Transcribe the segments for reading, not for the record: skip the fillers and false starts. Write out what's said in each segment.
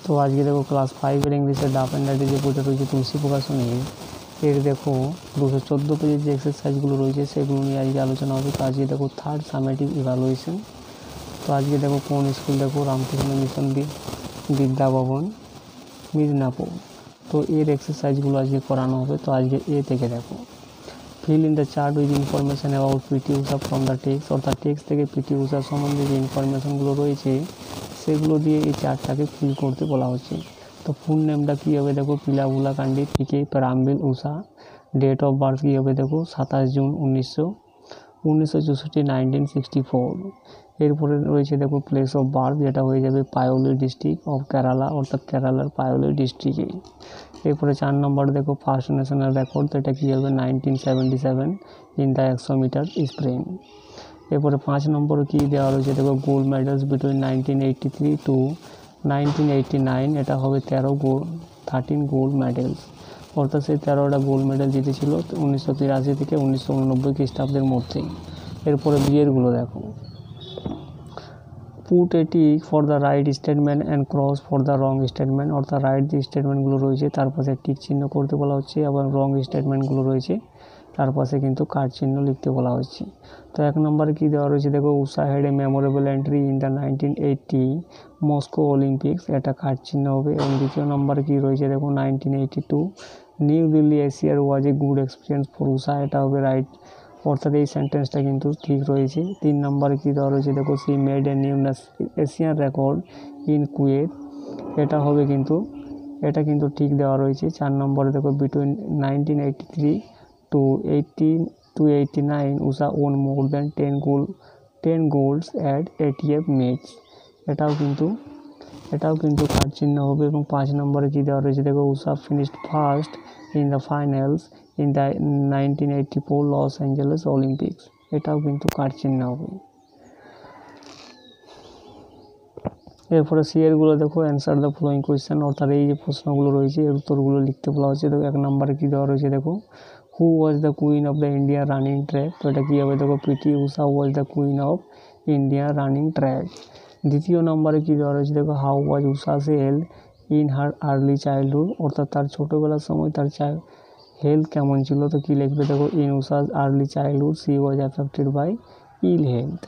তো আজকে দেখো ক্লাস 5-এর ইংলিশের ডাফ অ্যান্ড ডায়েরি যে বইটা রয়েছে তুলসী প্রকাশনী, এর দেখো 214 পেজের যে এক্সারসাইজগুলো রয়েছে সেগুলো নিয়ে আজকে আলোচনা হবে। তো আজকে দেখো থার্ড সামেটিভ ইভ্যালুয়েশন। তো আজকে দেখো কোন স্কুল, দেখো রামকৃষ্ণ মিশন বিদ্যাভবন মিদনাপুর। তো এর এক্সারসাইজগুলো আজকে করানো হবে। তো আজকে এ থেকে দেখো fill in the chart with information about PT Usha from the text, অর্থাৎ টেক্সট থেকে পিটি উষা সম্বন্ধে যে ইনফরমেশানগুলো রয়েছে সেগুলো দিয়ে এই চার্টটাকে ফিল করতে বলা হচ্ছে। তো ফুল নেমটা কী হবে দেখো, পিলাভুলা candy PK প্রাম্বিল Usha. Date of birth কী হবে দেখো 27 জুন 1964 1964। এরপরে রয়েছে দেখো প্লেস অফ বার্থ, যেটা হয়ে যাবে পায়োলি ডিস্ট্রিক্ট অফ কেরালা, অর্থাৎ কেরালার পায়োলি ডিস্ট্রিক্টে। এরপরে 4 নম্বর দেখো ফার্স্ট ন্যাশনাল রেকর্ড, তো এটা কী হবে 1977 ইন দ্য 100 মিটার স্প্রিন্ট। এরপরে 5 নম্বরে কী দেওয়া রয়েছে দেখো গোল্ড মেডেলস বিটুইন 1983 টু 1989, এটা হবে 13 গোল্ড মেডেলস, অর্থাৎ সেই 13টা গোল্ড মেডেল জিতেছিল 1983 থেকে 1989 খ্রিস্টাব্দের মধ্যে। এরপরে বিয়েরগুলো দেখো, put a tick for the right statement and cross for the wrong statement, অর্থাৎ রাইট যে স্টেটমেন্টগুলো রয়েছে তার পাশে টিক চিহ্ন করতে বলা হচ্ছে, এবং রং স্টেটমেন্টগুলো রয়েছে তার পাশে কিন্তু কাট চিহ্ন লিখতে বলা হচ্ছে। তো 1 নম্বরে কী দেওয়া রয়েছে দেখো Usha had a memorable entry in the 1980 Moscow Olympics, এটা কাট চিহ্ন হবে। এবং 2 নম্বরে কী রয়েছে দেখো 1982 নিউ দিল্লি এশিয়ার ওয়াজ এ গুড এক্সপিরিয়েন্স ফর উষা, এটা হবে রাইট, অর্থাৎ এই সেন্টেন্সটা কিন্তু ঠিক রয়েছে। 3 নম্বরে কী দেওয়া রয়েছে দেখো she made a new Asian record in Kuwait, এটা কিন্তু ঠিক দেওয়া রয়েছে। 4 নম্বরে দেখো between 1983 to 89 Usha won more than 10 golds at ATF meets, এটাও কিন্তু কাট চিহ্ন হবে। এবং 5 নম্বরে কী দেওয়া রয়েছে দেখো Usha finished first in the finals in the 1984 Los Angeles Olympics, এটাও কিন্তু কাট চিহ্ন হবে। এরপরে সিএরগুলো দেখো অ্যান্সার দ্য ফলোয়িং কোয়েশ্চেন, অর্থাৎ এই যে প্রশ্নগুলো রয়েছে এর উত্তরগুলো লিখতে বলা হচ্ছে। দেখো 1 নম্বরে কী দেওয়া রয়েছে দেখো who was the queen of the India running track, তো এটা কী হবে দেখো PT Usha was the queen of India running track. 2 নম্বরে কী দেওয়া রয়েছে দেখো how was Usha's health in her early childhood, অর্থাৎ তার ছোটোবেলার সময় তার হেলথ কেমন ছিল, তো কী লিখবে দেখো in Usha's early childhood she was affected by ill health,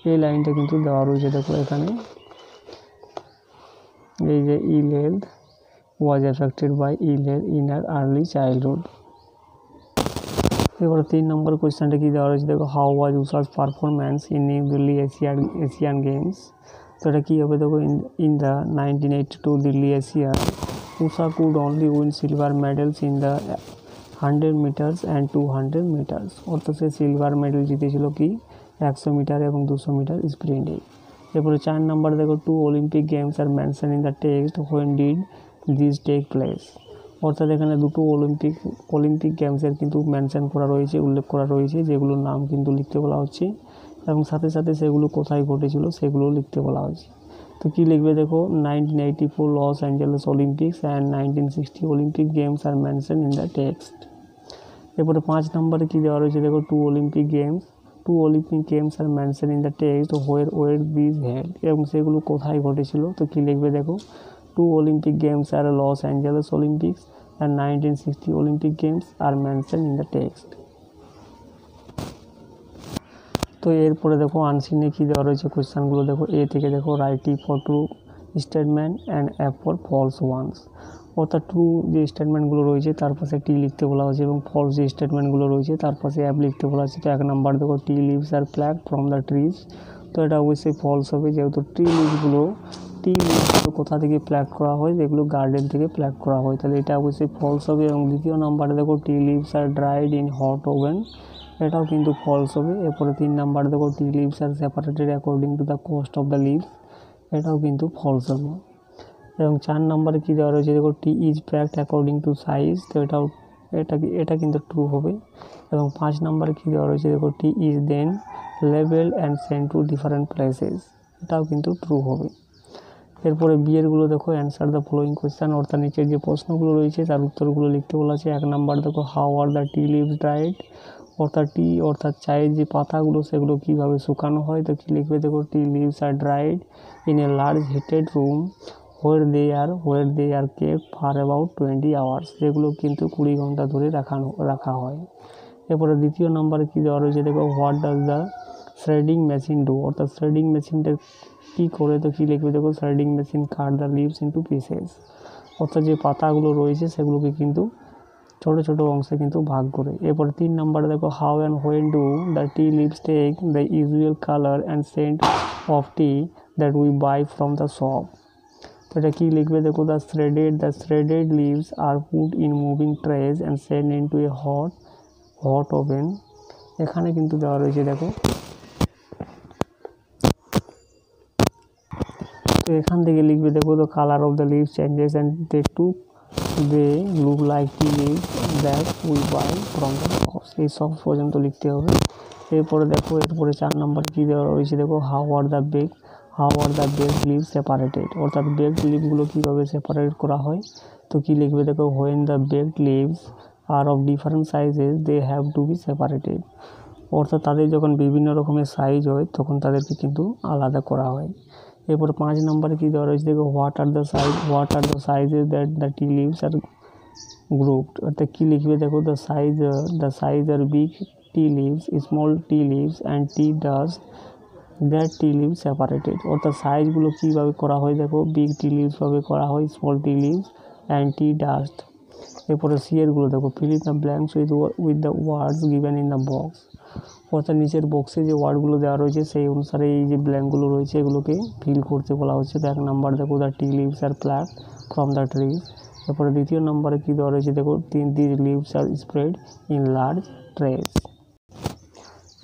এই লাইনটা কিন্তু দেওয়া রয়েছে দেখো এখানে, এই যে ill health was affected by ill health in her early childhood. এবার 3 নম্বর কোয়েশ্চেনটা কী দেওয়া রয়েছে দেখো how was Usha's performance in New Delhi Asian games, তো এটা কী হবে দেখো in the 1982 Delhi Asia Usha could only win silver medals in the 100 metres and 200 metres, অর্থাৎ সে সিলভার মেডেল জিতেছিল কি 100 মিটার এবং 200 মিটার স্প্রিন্টে। এরপরে 4 নম্বর দেখো 2 Olympic games are mention in the text when did this take place, অর্থাৎ এখানে 2টো অলিম্পিক গেমসের কিন্তু মেনশন করা রয়েছে, উল্লেখ করা রয়েছে, যেগুলোর নাম কিন্তু লিখতে বলা হচ্ছে, এবং সাথে সাথে সেগুলো কোথায় ঘটেছিল সেগুলো লিখতে বলা হচ্ছে। তো কী লিখবে দেখো 1984 Los Angeles Olympics and 1960 Olympic games are mention in the text. এরপরে 5 নম্বরে কী দেওয়া রয়েছে দেখো 2 Olympic games are mention in the text where were this held, এবং সেগুলো কোথায় ঘটেছিল, তো কী লিখবে দেখো 2 Olympic games are Los Angeles Olympics and 1960 Olympic games are mention in the text. তো এরপরে দেখো আনসিনে কী দেওয়া রয়েছে কোয়েশ্চেনগুলো দেখো এ থেকে দেখো write T for true statement and F for false ones, অর্থাৎ ট্রু যে স্টেটমেন্টগুলো রয়েছে তার পাশে টি লিখতে বলা হয়েছে, এবং ফলস যে স্টেটমেন্টগুলো রয়েছে তার পাশে অ্যাপ লিখতে বলা হচ্ছে। তো 1 নম্বর দেখো tea leaves are pluck from the trees, তো এটা অবশ্যই ফলস হবে, যেহেতু টি লিভসগুলো কোথা থেকে প্ল্যাক করা হয়, যেগুলো গার্ডেন থেকে প্ল্যাক করা হয়, তাহলে এটা অবশ্যই ফলস হবে। এবং 2 নম্বরে দেখো tea leaves are dried in hot oven, এটাও কিন্তু ফলস হবে। এরপরে 3 নম্বরে দেখো tea leaves are separated according to the cost of the leaves, এটাও কিন্তু ফলস হবে। এবং 4 নম্বরে কী দেওয়া রয়েছে দেখো tea is packed according to size, তো এটা কিন্তু ট্রু হবে। এবং 5 নম্বরে কী দেওয়া রয়েছে দেখো tea is then labelled and sent to different places, এটাও কিন্তু ট্রু হবে। এরপরে বিয়েরগুলো দেখো অ্যান্সার দ্য ফলোয়িং কোয়েশ্চেন, অর্থাৎ নিচের যে প্রশ্নগুলো রয়েছে তার উত্তরগুলো লিখতে বলা আছে। 1 নম্বর দেখো how are the tea leaves dried, অর্থাৎ চায়ের যে পাতাগুলো সেগুলো কীভাবে শুকানো হয়, তো কী লিখবে দেখো tea leaves are dried in a large heated room where they are kept for about 20 hours, যেগুলো কিন্তু 20 ঘন্টা ধরে রাখা হয়। এরপরে দ্বিতীয় নম্বরে কী দেওয়া রয়েছে দেখো, what does the threading machine do, অর্থাৎ থ্রেডিং মেশিনটা কী করে, তো কী লিখবে দেখো, threading machine cut the leaves into pieces, অর্থাৎ যে পাতাগুলো রয়েছে সেগুলোকে কিন্তু ছোট ছোট অংশে কিন্তু ভাগ করে। এরপরে 3 নম্বরে দেখো, how and when do the tea leaves take the usual colour and scent of tea that we buy from the shop, তো এটা কী লিখবে দেখো, the threaded leaves are put in moving trays and send into a hot oven. এখানে কিন্তু দেওয়া রয়েছে দেখো, তো এখান থেকে লিখবে দেখো, the colour of the leaves changes and they look like tea leaves that we buy from the shops, এই সব পর্যন্ত লিখতে হবে। এরপরে দেখো, এরপরে 4 নম্বর কী দেওয়া রয়েছে দেখো, how are the baked leaves separated, অর্থাৎ বেকড লিভসগুলো কীভাবে সেপারেট করা হয়, তো কী লিখবে দেখো, when the baked leaves are of different sizes they have to be separated, অর্থাৎ তাদের যখন বিভিন্ন রকমের সাইজ হয় তখন তাদেরকে কিন্তু আলাদা করা হয়। এরপর 5 নম্বরে কী দেওয়া রয়েছে দেখো, what are the sizes that the tea leaves are grouped, অর্থাৎ কী লিখবে দেখো, the size are big tea leaves, small tea leaves and tea dust that tea leaves separated, অর্থাৎ সাইজগুলো কীভাবে করা হয় দেখো, বিগ টি লিভস ভাবে করা হয়, small tea leaves and tea dust. এরপরে সিয়ারগুলো দেখো, fill in the blanks with the words given in the box, অর্থাৎ নিচের বক্সে যে ওয়ার্ডগুলো দেওয়া রয়েছে সেই অনুসারে এই যে ব্ল্যাঙ্কগুলো রয়েছে এগুলোকে ফিল করতে বলা হচ্ছে। তো 1 নম্বর দেখো, the tea leaves are plucked from the trees. এরপরে দ্বিতীয় নম্বরে কী দেওয়া রয়েছে দেখো, the leaves are spread in large trays.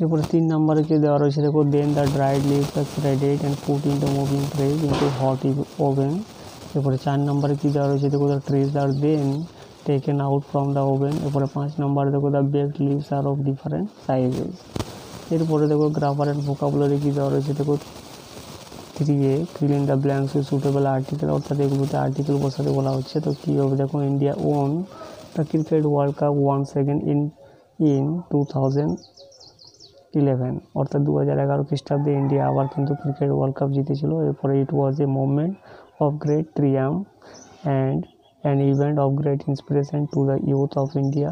এরপরে 3 নম্বরে কী দেওয়া রয়েছে দেখো, then the dried leaves are threaded and put in the moving trays into hot oven. এরপরে 4 নম্বরে কী দেওয়া রয়েছে দেখো, the trays are then taken out from the oven. এরপরে 5 নম্বরে দেখো, the baked leaves are of different sizes. এরপরে দেখো, গ্রামার অ্যান্ড ভোকাবুলারি কী দেওয়া রয়েছে দেখো, 3A feel in the blanks with suitable article, অর্থাৎ এগুলোতে আর্টিকেল বসাতে বলা হচ্ছে। তো কী হবে দেখো, India won the cricket world cup once again in 2011, অর্থাৎ 2011 খ্রিস্টাব্দে ইন্ডিয়া আবার কিন্তু ক্রিকেট ওয়ার্ল্ড কাপ জিতেছিল। এরপরে it was a movement of great triumph and an event of great inspiration to the youth of India.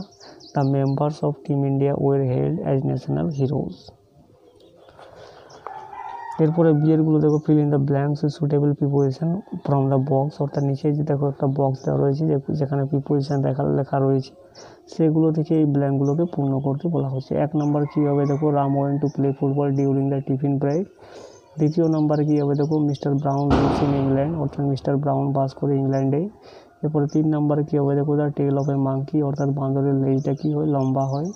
The members of Team India were hailed as national heroes. এরপরে বিয়েরগুলো দেখো, fill in the blanks with suitable preposition from the box, অর্থাৎ নিচে যে দেখো একটা box দেওয়া রয়েছে যেখানে প্রিপোজিশন লেখা রয়েছে সেগুলো থেকে এই ব্ল্যাঙ্কগুলোকে পূর্ণ করতে বলা হচ্ছে। 1 নম্বর কী হবে দেখো, Ram went to play football during the tiffin break. দ্বিতীয় নম্বরে কী হবে দেখো, mister Brown lives in England, অর্থাৎ মিস্টার ব্রাউন বাস করে ইংল্যান্ডে। এরপরে 3 নম্বরে কী হবে দেখো, the tale of a monkey, অর্থাৎ বাঁদরের লেজটা কী হয়, লম্বা হয়।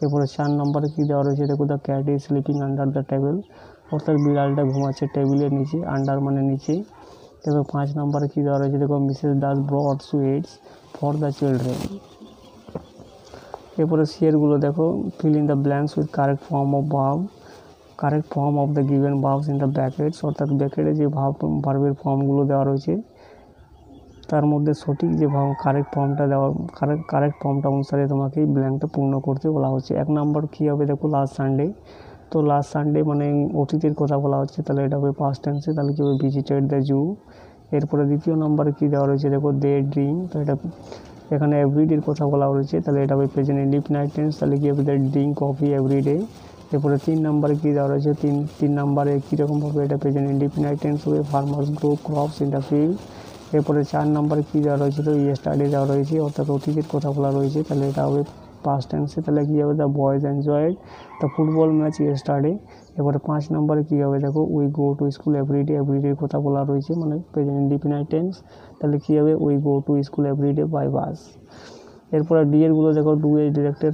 এরপরে 4 নম্বরে কী দেওয়া রয়েছে দেখো, the cat is sleeping under the table, অর্থাৎ বিড়ালটা ঘুমাচ্ছে টেবিলের নিচে, আন্ডার মানে নিচে। এরপর 5 নম্বরে কী দেওয়া রয়েছে দেখো, Mrs Das brought sweets for the children. এরপরে সিয়ারগুলো দেখো, fill in the blanks with correct form of the given verbs in the brackets, অর্থাৎ ব্র্যাকেটে যে ভার্বের ফর্মগুলো দেওয়া রয়েছে তার মধ্যে সঠিক যে কারেক্ট ফর্মটা অনুসারে তোমাকে এই ব্ল্যাঙ্কটা পূর্ণ করতে বলা হচ্ছে। 1 নম্বর কী হবে দেখো, লাস্ট সানডে, তো লাস্ট সানডে মানে অতীতের কথা বলা হচ্ছে, তাহলে এটা হবে পাস্ট টেন্সে, তাহলে কী হবে, ভিজিটেড দ্য জু। এরপরে দ্বিতীয় নম্বরে কী দেওয়া রয়েছে দেখো, দে ড্রিঙ্ক, তো এটা এখানে এভরিডের কথা বলা রয়েছে, তাহলে এটা হবে প্রেজেন্ট ইনডিফিনাইট টেন্স, তাহলে কী হবে, দে ড্রিঙ্ক কফি এভরিডে। এরপরে 3 নম্বরে কী দেওয়া রয়েছে, 3 নম্বরে কীরকমভাবে এটা প্রেজেন্ট ইনডিফিনাইট টেন্স হবে, farmers grow crops in the field. এরপরে 4 নম্বরে কী দেওয়া রয়েছে, তো ইয়েস্টারডে দেওয়া রয়েছে, অর্থাৎ অতীতের কথা বলা রয়েছে, তাহলে এটা হবে পাস্ট টেন্সে, তাহলে কী হবে, the boys enjoyed the football match yesterday. এরপরে 5 নম্বরে কী হবে দেখো, উই গো টু স্কুল এভরিডের কথা বলা রয়েছে, মানে প্রেজেন্ট ইনডিফিনাইট টেন্স, তাহলে কী হবে, we go to school everyday by bus. এরপরে ডিএরগুলো দেখো, do a directed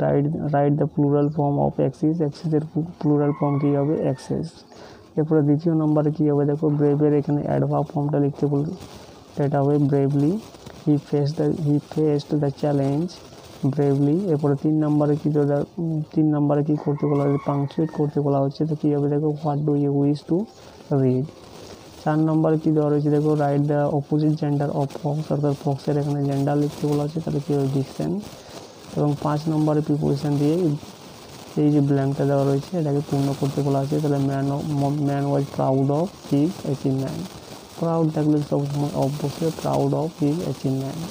write the plural form of অ্যাক্সিসের প্লুরাল ফর্ম কী হবে, অ্যাক্সেস। এরপরে দ্বিতীয় নম্বরে কী হবে দেখো, ব্রেভের এখানে অ্যাডভার্ব ফর্মটা লিখতে বলবে, এটা হবে bravely, he faced the challenge bravely. এরপরে 3 নম্বরে কী করতে বলা হচ্ছে, পাংচুয়েট করতে বলা হচ্ছে, তো কী হবে দেখো, what do you wish to read. 4 নম্বরে কী দেওয়া রয়েছে দেখো, write the opposite gender of fox, অর্থাৎ ফক্সের এখানে জেন্ডার লিখতে বলা হচ্ছে, তাহলে কী হবে, ভিক্সেন। এবং 5 নম্বরে প্রিপোজিশন দিয়ে এই যে ব্ল্যাঙ্কটা দেওয়া রয়েছে এটাকে পূর্ণ করতে বলা হচ্ছে, তাহলে man was proud of his achievement. Proud থাকলে সবসময় অবশ্যই প্রাউড অফ হিজ অ্যাচিভমেন্ট।